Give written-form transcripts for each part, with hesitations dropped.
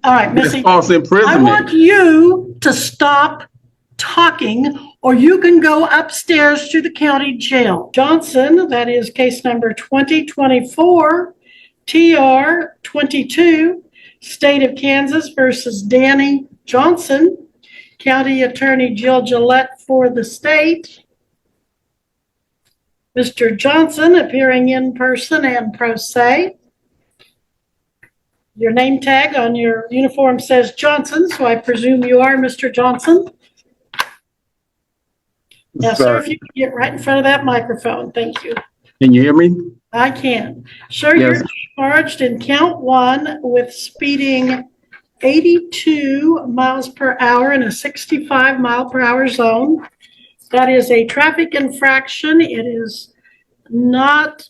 All right, Missy. False imprisonment. I want you to stop talking, or you can go upstairs to the county jail. Johnson, that is case number 2024 TR 22, State of Kansas versus Danny Johnson, County Attorney Jill Gillette for the state. Mr. Johnson appearing in person and pro se. Your name tag on your uniform says Johnson, so I presume you are Mr. Johnson. Now, sir, if you could get right in front of that microphone, thank you. Can you hear me? I can. Sir, Yes. you're charged in count 1 with speeding 82 miles per hour in a 65 mile per hour zone. That is a traffic infraction. It is not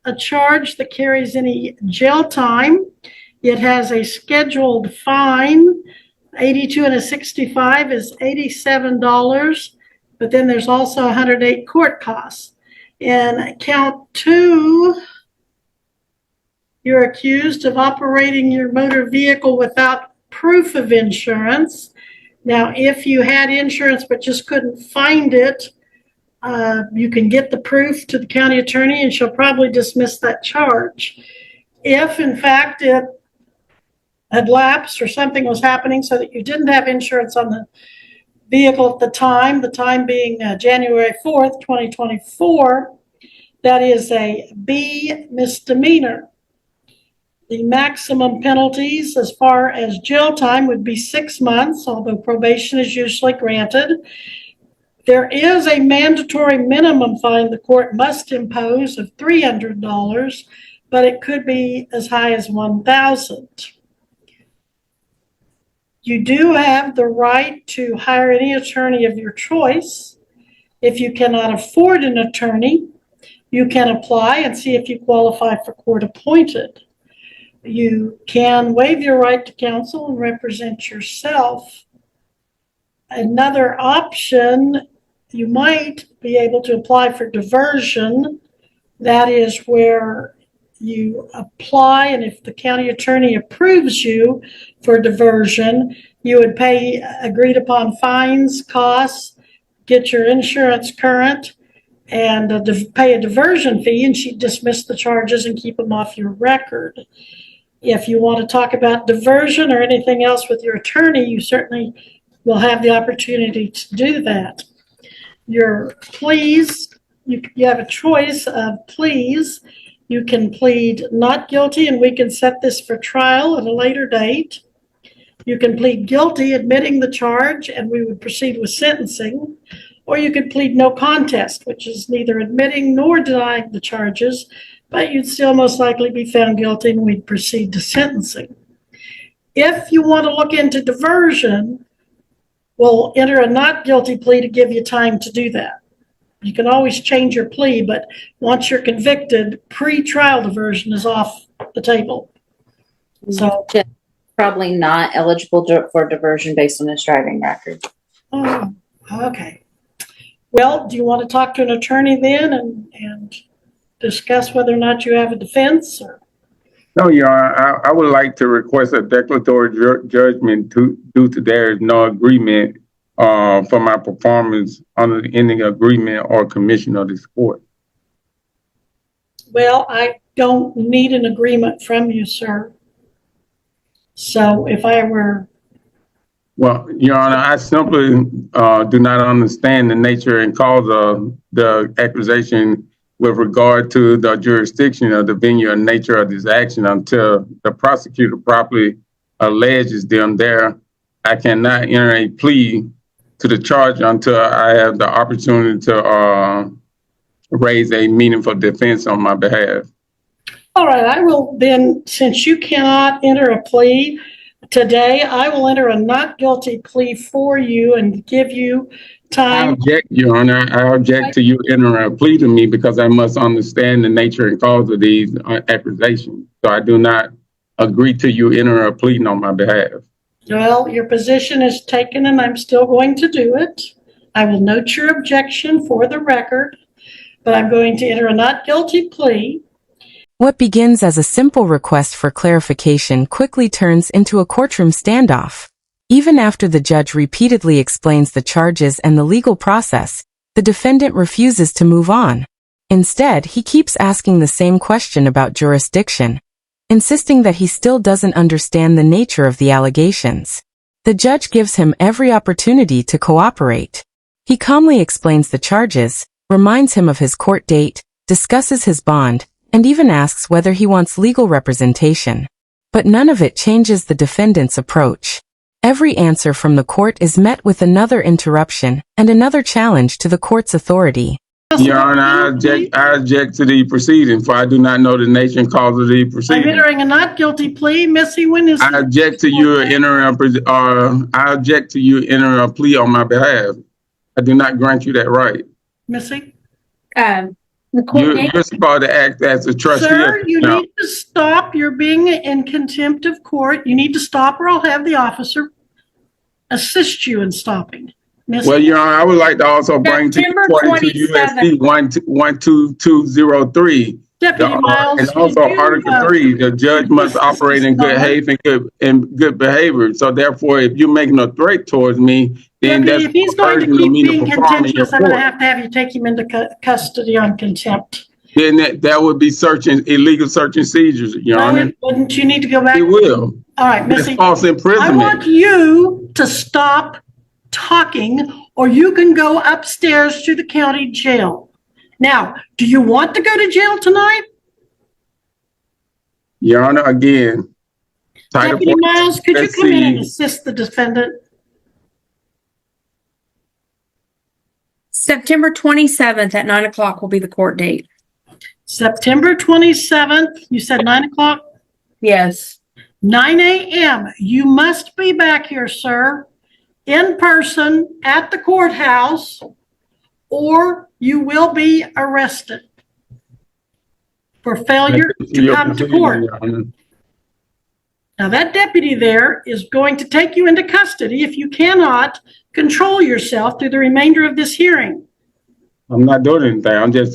a charge that carries any jail time. It has a scheduled fine. 82 and a 65 is $87, but then there's also 108 court costs. In count 2, you're accused of operating your motor vehicle without proof of insurance. Now, if you had insurance but just couldn't find it, you can get the proof to the county attorney and she'll probably dismiss that charge. If, in fact, it had lapsed or something was happening so that you didn't have insurance on the vehicle at the time being January 4th, 2024, that is a B misdemeanor. The maximum penalties as far as jail time would be 6 months, although probation is usually granted. There is a mandatory minimum fine the court must impose of $300, but it could be as high as $1,000. You do have the right to hire any attorney of your choice. If you cannot afford an attorney, you can apply and see if you qualify for court appointed. You can waive your right to counsel and represent yourself. Another option, you might be able to apply for diversion. That is where you apply, and if the county attorney approves you for diversion, you would pay agreed upon fines, costs, get your insurance current, and pay a diversion fee, and she'd dismiss the charges and keep them off your record. If you want to talk about diversion or anything else with your attorney, you certainly will have the opportunity to do that. Your pleas, you have a choice of pleas. You can plead not guilty, and we can set this for trial at a later date. You can plead guilty, admitting the charge, and we would proceed with sentencing. Or you could plead no contest, which is neither admitting nor denying the charges, but you'd still most likely be found guilty and we'd proceed to sentencing. If you want to look into diversion, we'll enter a not guilty plea to give you time to do that. You can always change your plea, but once you're convicted, pre-trial diversion is off the table. So probably not eligible for diversion based on his driving record. Oh, okay. Well, do you want to talk to an attorney then and discuss whether or not you have a defense? Or? No, Your Honor. I would like to request a declaratory judgment due to there is no agreement for my performance under any agreement or commission of this court. Well, I don't need an agreement from you, sir. So if I were... Well, Your Honor, I simply do not understand the nature and cause of the accusation with regard to the jurisdiction of the venue and nature of this action until the prosecutor properly alleges them there. I cannot enter a plea to the charge until I have the opportunity to raise a meaningful defense on my behalf. All right, I will then, since you cannot enter a plea today, I will enter a not guilty plea for you and give you time. I object, Your Honor. I object to you entering a plea to me because I must understand the nature and cause of these accusations. So I do not agree to you entering a plea on my behalf. Well, your position is taken and I'm still going to do it. I will note your objection for the record, but I'm going to enter a not guilty plea. What begins as a simple request for clarification quickly turns into a courtroom standoff. Even after the judge repeatedly explains the charges and the legal process, the defendant refuses to move on. Instead, he keeps asking the same question about jurisdiction, insisting that he still doesn't understand the nature of the allegations. The judge gives him every opportunity to cooperate. He calmly explains the charges, reminds him of his court date, discusses his bond, and even asks whether he wants legal representation. But none of it changes the defendant's approach. Every answer from the court is met with another interruption and another challenge to the court's authority. Your Honor, I object to the proceeding, for I do not know the nature and cause of the I'm proceeding. entering a not guilty plea. Missy, when is I object to you entering a plea on my behalf. I do not grant you that right. Missy? The court You're supposed to act as a trustee. Sir, you need to stop. You're being in contempt of court. You need to stop or I'll have the officer assist you in stopping. Missy? Well, Your Honor, I would like to also bring to September according to USC 12203. Deputy Miles. And also Article 3, the judge must operate in good faith and good behavior. So therefore, if you're making a threat towards me, then that's If he's going to urging keep me to being perform in your contentious, I'm going to court. have you take him into custody on contempt. Then that would be illegal search and seizures, Your Honor. Wouldn't you need to go back? It will. All right, It's Missy. false I imprisonment. want you to stop talking or you can go upstairs to the county jail. Now, do you want to go to jail tonight? Your Honor, again. Title Deputy 4, Miles, could you let's come in and see. assist the defendant? September 27th at 9 o'clock will be the court date. September 27th, you said 9 o'clock? Yes. 9 a.m. You must be back here, sir, in person at the courthouse, or you will be arrested for failure to come to court. Now, that deputy there is going to take you into custody if you cannot control yourself through the remainder of this hearing. I'm not doing anything.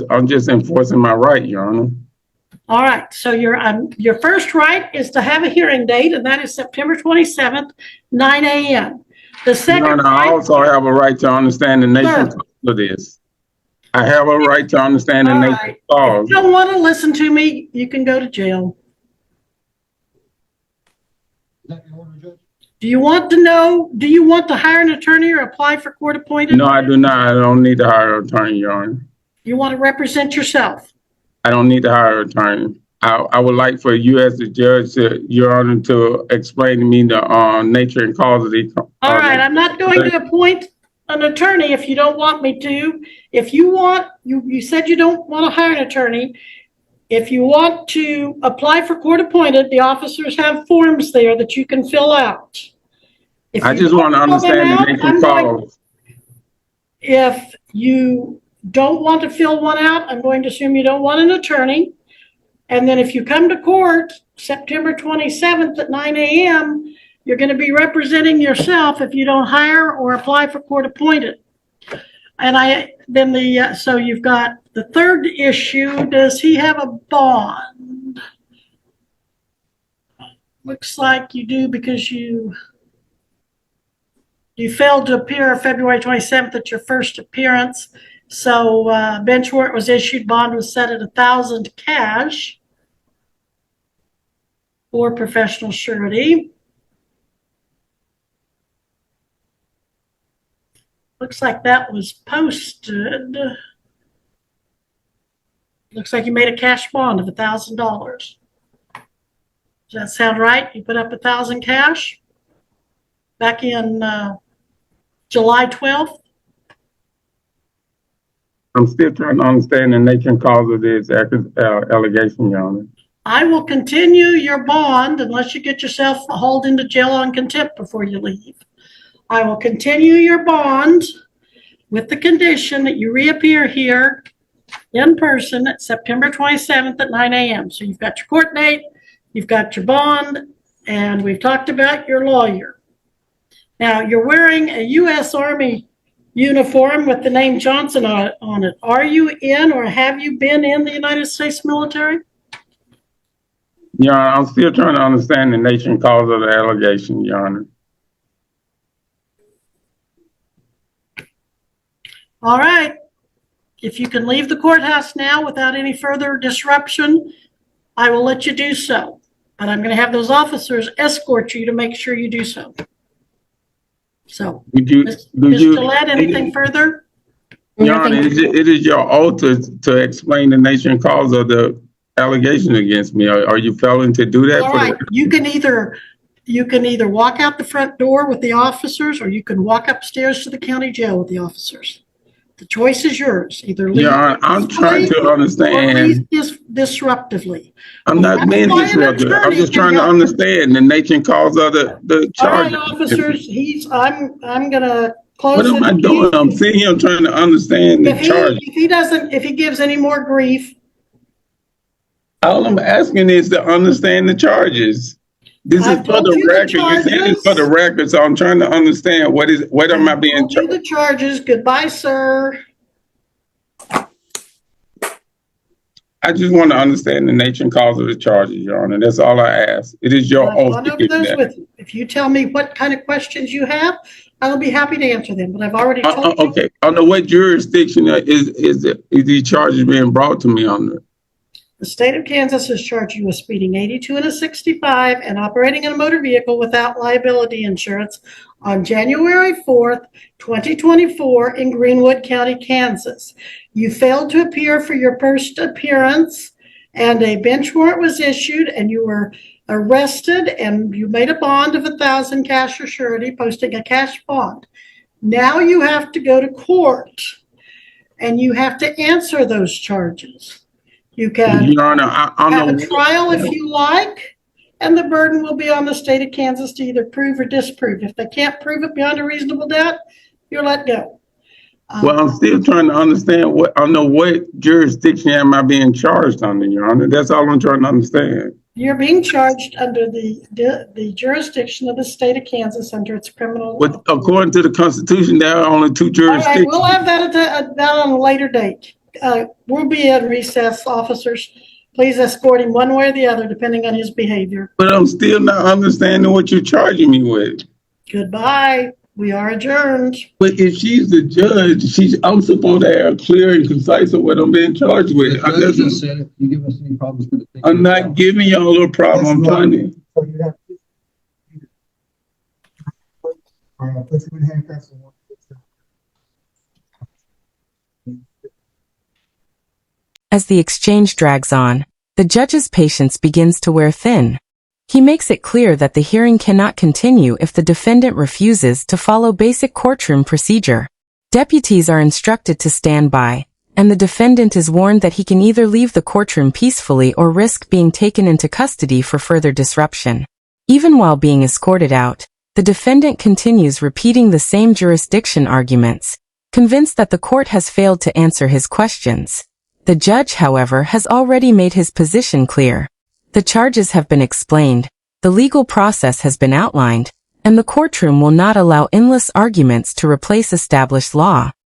I'm just enforcing my right, Your Honor. All right. So your first right is to have a hearing date, and that is September 27th, 9 a.m. The second Your Honor, I right, also have a right to understand the nature of this. I have a right to understand the all nature right. of the cause. If you don't want to listen to me, you can go to jail. Do you want to hire an attorney or apply for court appointed? No, I do not. I don't need to hire an attorney, Your Honor. You want to represent yourself? I don't need to hire an attorney. I would like for you as the judge, Your Honor, to explain to me the nature and cause of the. All right, I'm not going to appoint an attorney if you don't want me to. If you want, you said you don't want to hire an attorney. If you want to apply for court appointed, the officers have forms there that you can fill out. If I you just don't want to fill them understand the out, nature I'm and going- cause. If you don't want to fill one out, I'm going to assume you don't want an attorney. And then if you come to court September 27th at 9 a.m., you're going to be representing yourself if you don't hire or apply for court appointed. And so you've got the third issue. Does he have a bond? Looks like you do because you failed to appear February 27th at your first appearance. So bench warrant was issued, bond was set at $1,000 cash for professional surety. Looks like that was posted. Looks like you made a cash bond of $1,000. Does that sound right? You put up $1,000 cash back in July 12th? I'm still trying to understand the nature and cause of this allegation, Your Honor. I will continue your bond unless you get yourself hauled into jail on contempt before you leave. I will continue your bond with the condition that you reappear here in person at September 27th at 9 a.m. So you've got your court date, you've got your bond, and we've talked about your lawyer. Now, you're wearing a U.S. Army uniform with the name Johnson on it. Are you in or have you been in the United States military? Your Honor, I'm still trying to understand the nature and cause of the allegation, Your Honor. All right. If you can leave the courthouse now without any further disruption, I will let you do so. But I'm going to have those officers escort you to make sure you do so. So, Ms. Gillette, anything further? Your Honor, it is your oath to explain the nature and cause of the allegation against me. Are you failing to do that? All right. You can either walk out the front door with the officers, or you can walk upstairs to the county jail with the officers. The choice is yours. Either leave. Your Honor, I'm trying to understand. Disruptively. I'm not being disruptive. I'm just trying to understand the nature and cause of the charge. All right, officers. I'm gonna close. What am I doing? I'm sitting here trying to understand the charge. If he gives any more grief. All I'm asking is to understand the charges. This is for the record. You said it's for the record, so I'm trying to understand what am I being charged? The charges. Goodbye, sir. I just want to understand the nature and cause of the charges, Your Honor. That's all I ask. It is your oath to give that. With you. If you tell me what kind of questions you have, I'll be happy to answer them. But I've already told you. Okay. Under what jurisdiction is these charges being brought to me under? The state of Kansas has charged you with speeding 82 and a 65 and operating in a motor vehicle without liability insurance on January 4th, 2024 in Greenwood County, Kansas. You failed to appear for your first appearance, and a bench warrant was issued, and you were arrested, and you made a bond of $1,000 cash or surety, posting a cash bond. Now you have to go to court, and you have to answer those charges. You can Your Honor, have a trial if you like, and the burden will be on the state of Kansas to either prove or disprove. If they can't prove it beyond a reasonable doubt, you're let go. Well, I'm still trying to understand under what jurisdiction am I being charged under, Your Honor? That's all I'm trying to understand. You're being charged under the jurisdiction of the state of Kansas under its criminal. But according to the Constitution, there are only two jurisdictions. All right, we'll have that on a later date. We'll be at recess, officers. Please escort him one way or the other, depending on his behavior. But I'm still not understanding what you're charging me with. Goodbye. We are adjourned. But if she's the judge, I'm supposed to have clear and concise of what I'm being charged with. The judge just said if you give us any problems with it. I'm not giving y'all a problem. I'm trying to. So you have put you in handcuffs and As the exchange drags on, the judge's patience begins to wear thin. He makes it clear that the hearing cannot continue if the defendant refuses to follow basic courtroom procedure. Deputies are instructed to stand by, and the defendant is warned that he can either leave the courtroom peacefully or risk being taken into custody for further disruption. Even while being escorted out, the defendant continues repeating the same jurisdiction arguments, convinced that the court has failed to answer his questions. The judge, however, has already made his position clear. The charges have been explained, the legal process has been outlined, and the courtroom will not allow endless arguments to replace established law.